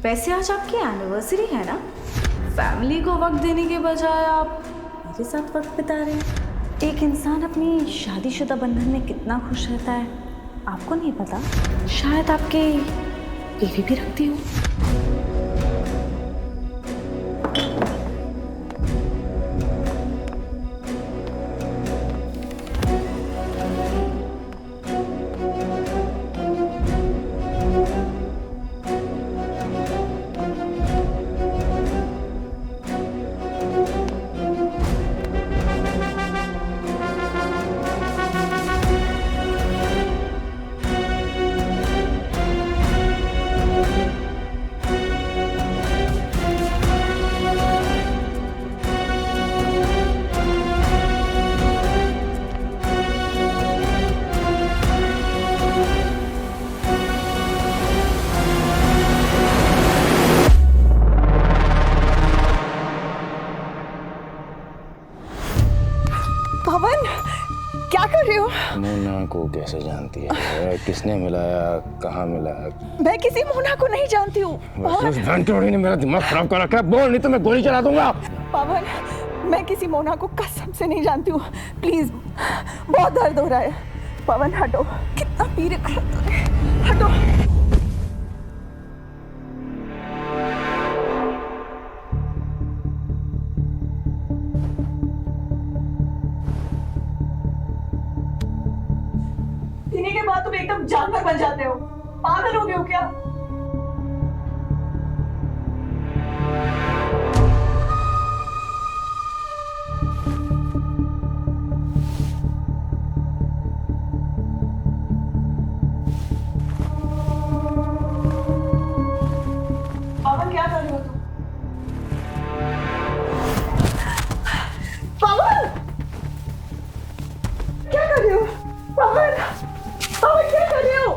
वैसे आज आपकी एनिवर्सरी है ना, फैमिली को वक्त देने के बजाय आप मेरे साथ वक्त बिता रहे हैं। एक इंसान अपनी शादीशुदा बंधन में कितना खुश रहता है आपको नहीं पता। शायद आपके बीवी भी रखती हो। पवन, क्या कर रहे हो? मोना को कैसे जानती है? किसने मिलाया, कहाँ मिलाया? मैं किसी मोना को नहीं जानती हूँ। उस भंटोड़ी ने मेरा दिमाग खराब कर रखा है। बोल, नहीं तो मैं गोली चला दूंगा। पवन, मैं किसी मोना को कसम से नहीं जानती हूँ। प्लीज, बहुत दर्द हो रहा है। पवन हटो, कितना पीर हटो। पीने के बाद तुम एकदम जानवर बन जाते हो। पागल हो गए हो क्या? पवन, क्या कर रहे हो तुम? पवन, क्या कर रहे हो? पवन, पवन, क्या कर रहे हो?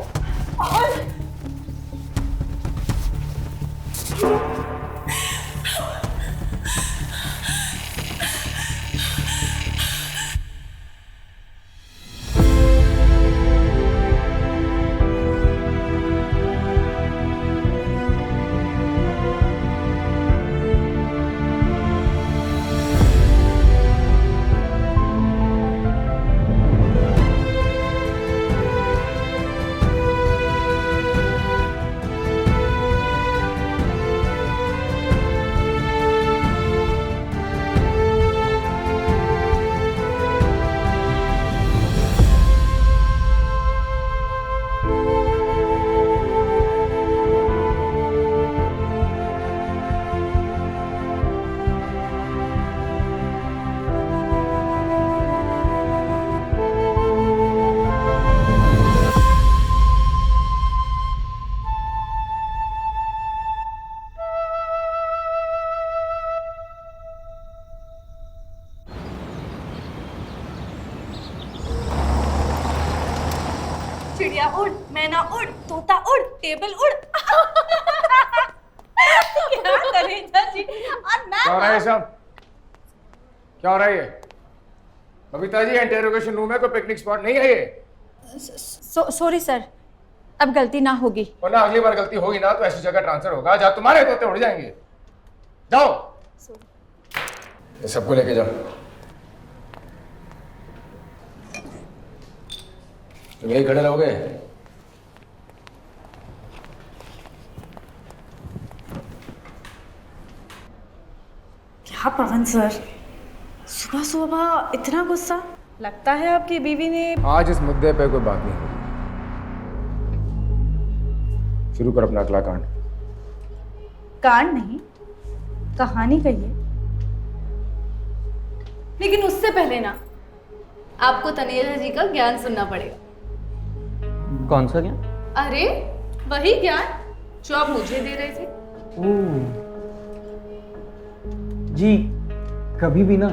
पवन, चिड़िया उड़, मैना उड़, तोता उड़, टेबल उड़। क्या करें चाची? और मैं क्या हो रहा है सब? क्या हो रहा है ये? बबीता जी, इंटेरोगेशन रूम है, कोई पिकनिक स्पॉट नहीं है ये। सॉरी सर, अब गलती ना होगी। वरना अगली बार गलती होगी ना तो ऐसी जगह ट्रांसफर होगा जहाँ तुम्हारे तोते उड़ जाएंगे। जाओ, ये सबको लेके जाओ। तुम यही खड़े रहोगे? क्या पवन सर, सुबह सुबह इतना गुस्सा? लगता है आपकी बीवी ने। आज इस मुद्दे पे कोई बात नहीं होगी। शुरू कर अपना अगला कांड। कांड नहीं, कहानी कहिए। लेकिन उससे पहले ना आपको तनेजा जी का ज्ञान सुनना पड़ेगा। कौन सा ज्ञान? अरे वही ज्ञान जो आप मुझे दे रहे थे। ओह जी, कभी भी ना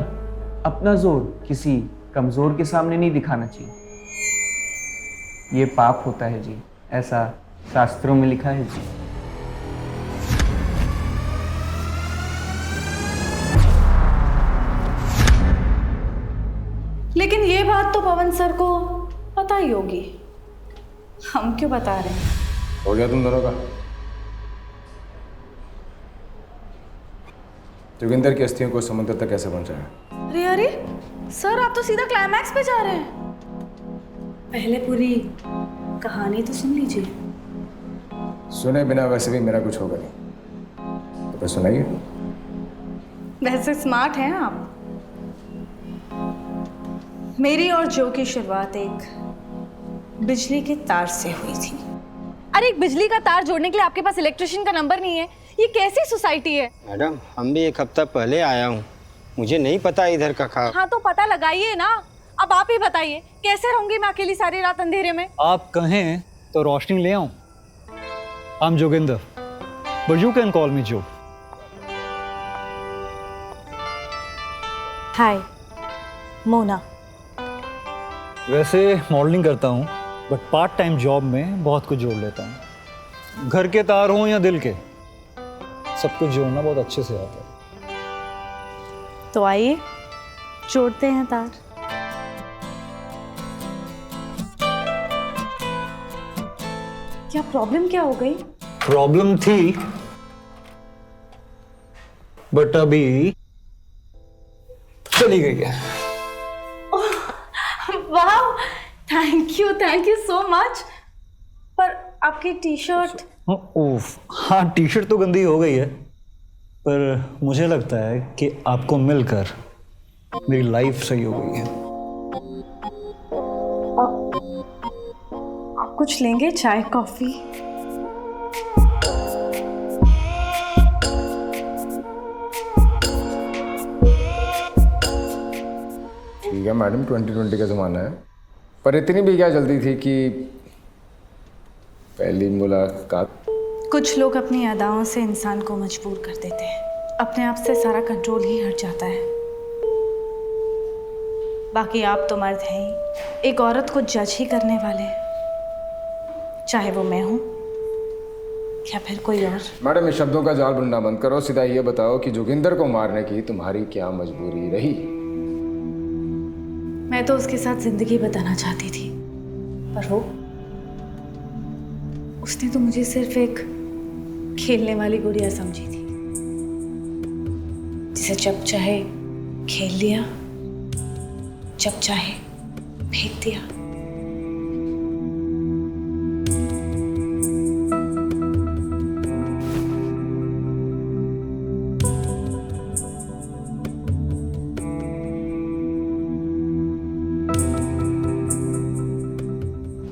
अपना जोर किसी कमजोर के सामने नहीं दिखाना चाहिए। ये पाप होता है जी, ऐसा शास्त्रों में लिखा है जी। लेकिन ये बात तो पवन सर को पता ही होगी, हम क्यों बता रहे हैं? हो गया तुम दोनों का? जोगिंदर की अस्थियों को समुद्र तक कैसे पहुंचाया? अरे अरे सर, आप तो सीधा क्लाइमैक्स पे जा रहे हैं। पहले पूरी कहानी तो सुन लीजिए। सुने बिना वैसे भी मेरा कुछ होगा नहीं, तो फिर सुनाइए। वैसे स्मार्ट हैं आप। मेरी और जो की शुरुआत एक बिजली के तार से हुई थी। अरे एक बिजली का तार जोड़ने के लिए आपके पास इलेक्ट्रिशियन का नंबर नहीं है? ये कैसी सोसाइटी है? मैडम, हम भी एक हफ्ता पहले आया हूँ, मुझे नहीं पता इधर का खा। हाँ तो पता लगाइए ना। अब आप ही बताइए, कैसे रहूंगी मैं अकेली सारी रात अंधेरे में? आप कहें तो रोशनी ले आऊं। I am Joginder, but you can call मी जो। हाय, मोना। वैसे मॉडलिंग करता हूं, बट पार्ट टाइम जॉब में बहुत कुछ जोड़ लेता हूं। घर के तार हों या दिल के, सब कुछ जोड़ना बहुत अच्छे से आता है। तो आइए जोड़ते हैं तार। क्या प्रॉब्लम क्या हो गई? प्रॉब्लम थी, बट अभी चली गई है। वाह, थैंक यू सो मच। पर आपकी टी शर्ट? ओफ, हाँ टी शर्ट तो गंदी हो गई है, पर मुझे लगता है कि आपको मिलकर मेरी लाइफ सही हो गई है। आप कुछ लेंगे? चाय, कॉफी? ठीक है मैडम, 2020 का ज़माना है, पर इतनी भी क्या जल्दी थी कि पहली मुलाकात? कुछ लोग अपनी अदाओं से इंसान को मजबूर कर देते हैं, अपने आप से सारा कंट्रोल ही हट जाता है। बाकी आप तो मर्द हैं ही, एक औरत को जज ही करने वाले, चाहे वो मैं हूँ या फिर कोई और। मैडम, इस शब्दों का जाल बुनना बंद करो, सीधा ये बताओ कि जोगिंदर को मारने की तुम्हारी क्या मजबूरी रही? मैं तो उसके साथ जिंदगी बिताना चाहती थी, पर उसने तो मुझे सिर्फ एक खेलने वाली गुड़िया समझी थी, जिसे जब चाहे खेल लिया, जब चाहे फेंक दिया।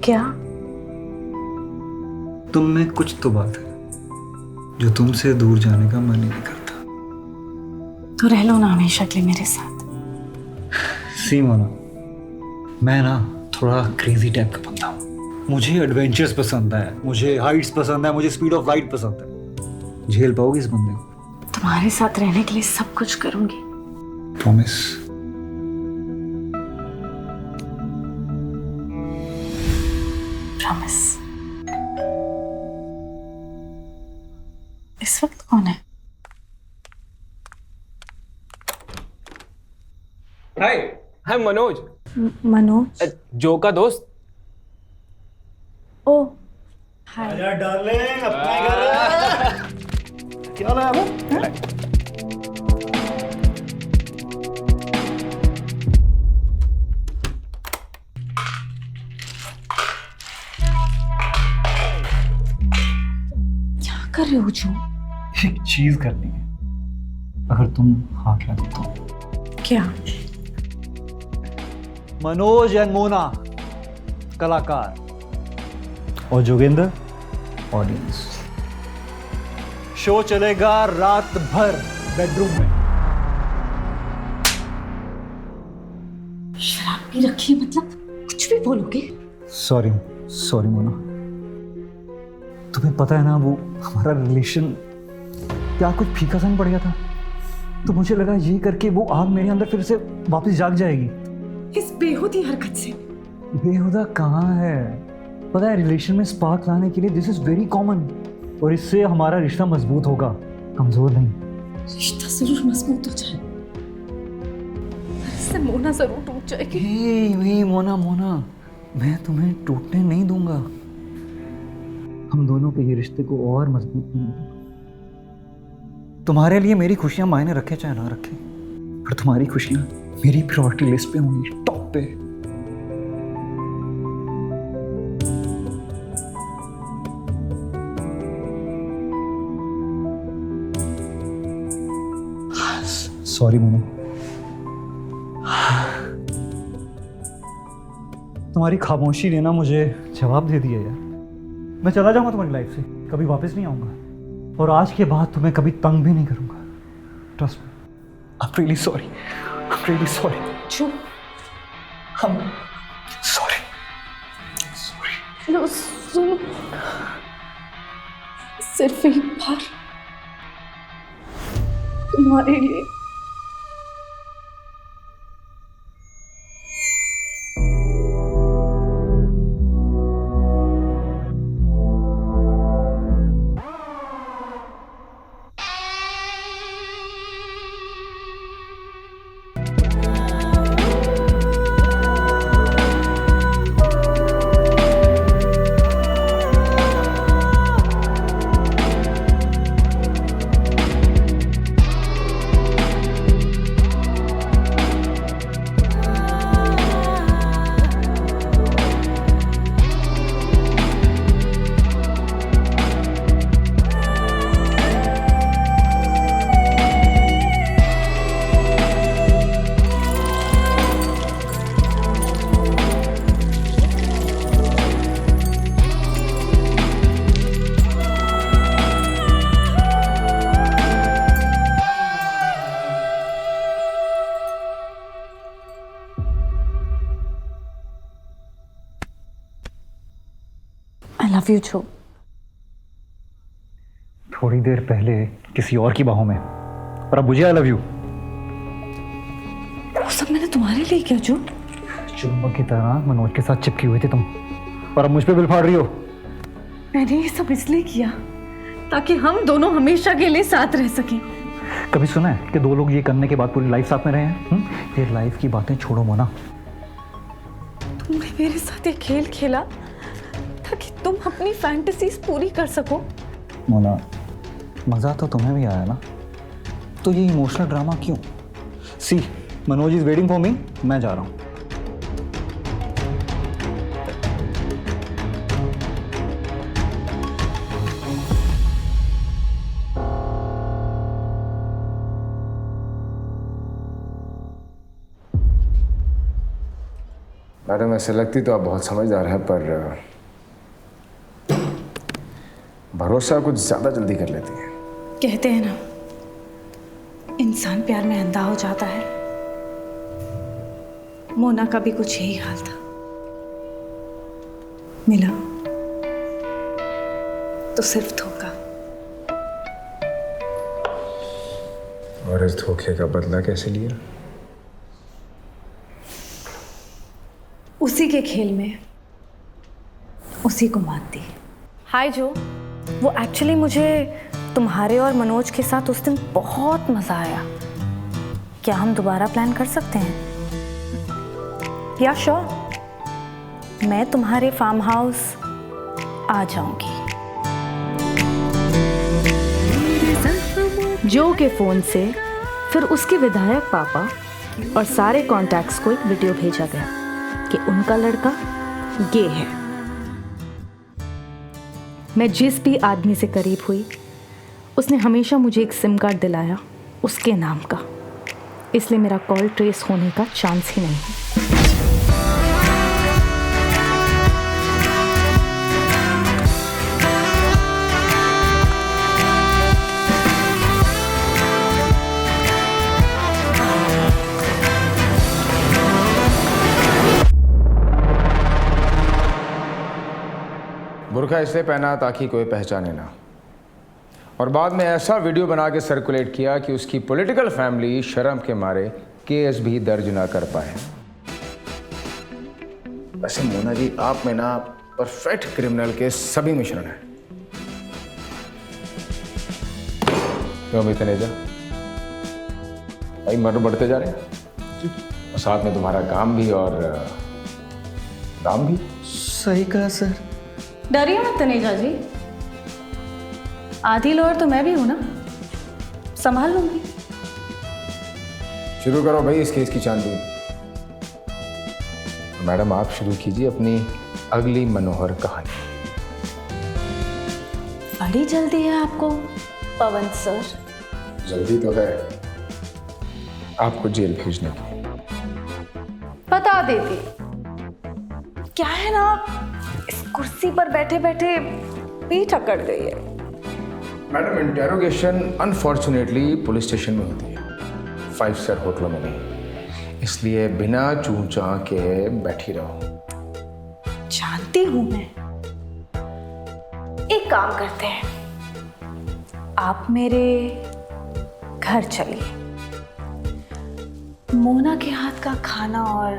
क्या? तुम में कुछ तो बात है जो तुमसे दूर जाने का मन ही नहीं करता। तो रह लो ना हमेशा के लिए मेरे साथ। सी मोना, मैं ना थोड़ा क्रेजी टाइप का बंदा हूँ। मुझे एडवेंचर्स पसंद है, मुझे हाइट्स पसंद है, मुझे स्पीड ऑफ लाइट पसंद है। झेल पाओगी इस बंदे को? तुम्हारे साथ रहने के लिए सब कुछ करूंगी। प्रॉमिस? प्रॉमिस। इस वक्त कौन है? हाय मनोज। मनोज? जो का दोस्त। ओ हाय डार्लिंग, अपने घर क्या लाया? क्या कर रहे हो जो? एक चीज करनी है, अगर तुम हाँ क्या देते हो? क्या? मनोज एंड मोना कलाकार और जोगिंदर ऑडियंस। शो चलेगा रात भर बेडरूम में। शराब भी रखी है, मतलब कुछ भी बोलोगे? सॉरी सॉरी मोना, तुम्हें पता है ना वो हमारा रिलेशन क्या कुछ फीका सा पड़ गया था, तो मुझे लगा ये करके वो आग मेरे अंदर फिर से वापस जाग जाएगी। इस बेहुदी हरकत से? बेहुदा कहाँ है, पता है रिलेशन में स्पार्क लाने के लिए दिस इज वेरी कॉमन, और इससे हमारा रिश्ता मजबूत होगा, कमजोर नहीं। रिश्ता जरूर मजबूत हो जाए, पर इससे से मोना जरूर टूट जाएगी। हे मोना मोना, मैं तुम्हें टूटने नहीं दूंगा। हम दोनों के ये रिश्ते को और मजबूत बनाऊंगा। तुम्हारे लिए मेरी खुशियां मायने रखे चाहे ना रखे, पर तुम्हारी खुशियां मेरी प्रायोरिटी लिस्ट पे होंगी, टॉप पे। सॉरी मोनू, तुम्हारी खामोशी ने ना मुझे जवाब दे दिया यार। मैं चला जाऊंगा तुम्हारी लाइफ से, कभी वापस नहीं आऊंगा, और आज के बाद तुम्हें कभी तंग भी नहीं करूंगा। Trust me, I am really sorry, I am really sorry. चुप। हम सॉरी सॉरी। लो सुनो, सिर्फ एक बार तुम्हारे लिए। I love you, जो। थोड़ी देर पहले किसी और की बाहों में, और अब मुझे आई लव यू। वो सब मैंने तुम्हारे लिए किया जो। चुम्बक की तरह मनोज के साथ चिपकी हुई थी तुम, और अब मुझ पे बिल फाड़ रही हो। मैंने ये सब इसलिए किया ताकि हम दोनों हमेशा के लिए साथ रह सकें। कभी सुना है कि दो लोग ये करने के बाद पूरी लाइफ साथ में रहे हैं? ये लाइफ की बातें छोड़ो मोना। तुमने मेरे साथ ये खेल खेला ताकि तुम अपनी फैंटेसीज पूरी कर सको। मोना, मजा तो तुम्हें भी आया ना, तो ये इमोशनल ड्रामा क्यों? See, Manoj is waiting for me, मैं जा रहा हूँ। मैडम, ऐसे लगती तो आप बहुत समझदार है, पर भरोसा कुछ ज्यादा जल्दी कर लेती है। कहते हैं ना, इंसान प्यार में अंधा हो जाता है। मोना का भी कुछ यही हाल था। मिला तो सिर्फ धोखा, और इस धोखे का बदला कैसे लिया? उसी के खेल में उसी को मात दी। हाय जो, वो एक्चुअली मुझे तुम्हारे और मनोज के साथ उस दिन बहुत मज़ा आया। क्या हम दोबारा प्लान कर सकते हैं? या श्योर, मैं तुम्हारे फार्म हाउस आ जाऊंगी। जो के फ़ोन से फिर उसके विधायक पापा और सारे कॉन्टैक्ट्स को एक वीडियो भेजा गया कि उनका लड़का गे है। मैं जिस भी आदमी से करीब हुई, उसने हमेशा मुझे एक सिम कार्ड दिलाया उसके नाम का, इसलिए मेरा कॉल ट्रेस होने का चांस ही नहीं है। बुर्का इसलिए पहना ताकि कोई पहचाने ना, और बाद में ऐसा वीडियो बना के सर्कुलेट किया कि उसकी पॉलिटिकल फैमिली शर्म के मारे केस भी दर्ज ना कर पाए। वैसे मोना जी, आप में ना परफेक्ट क्रिमिनल के सभी मिश्रण हैं। क्यों अमित तनेजा भाई, मर्डर बढ़ते जा रहे हैं। साथ में तुम्हारा काम भी और दाम भी। सही कहा सर। डरिए मत तनेजा जी, आधी लोअर तो मैं भी हूं ना, संभाल लूंगी। शुरू करो भाई इस केस की छानबीन। मैडम आप शुरू कीजिए अपनी अगली मनोहर कहानी। बड़ी जल्दी है आपको पवन सर। जल्दी तो है आपको जेल भेजने की। बता देती, क्या है ना, इस कुर्सी पर बैठे बैठे पीठ अकड़ गई है। Madam interrogation unfortunately police station में होती है, 5 स्टार होटलों में नहीं, इसलिए बिना चूं चां के बैठी रहो। जानती हूं मैं। एक काम करते हैं, आप मेरे घर चलिए, मोना के हाथ का खाना और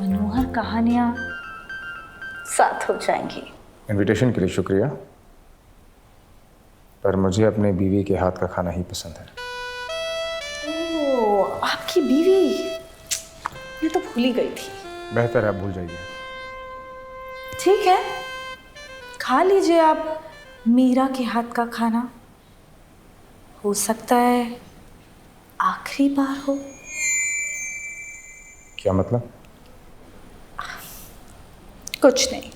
मनोहर कहानियां साथ हो जाएंगी। इनविटेशन के लिए शुक्रिया, पर मुझे अपने बीवी के हाथ का खाना ही पसंद है। ओह, आपकी बीवी, मैं तो भूल ही गई थी। बेहतर है भूल जाइए। ठीक है, खा लीजिए आप मीरा के हाथ का खाना, हो सकता है आखिरी बार हो। क्या मतलब? कुछ नहीं।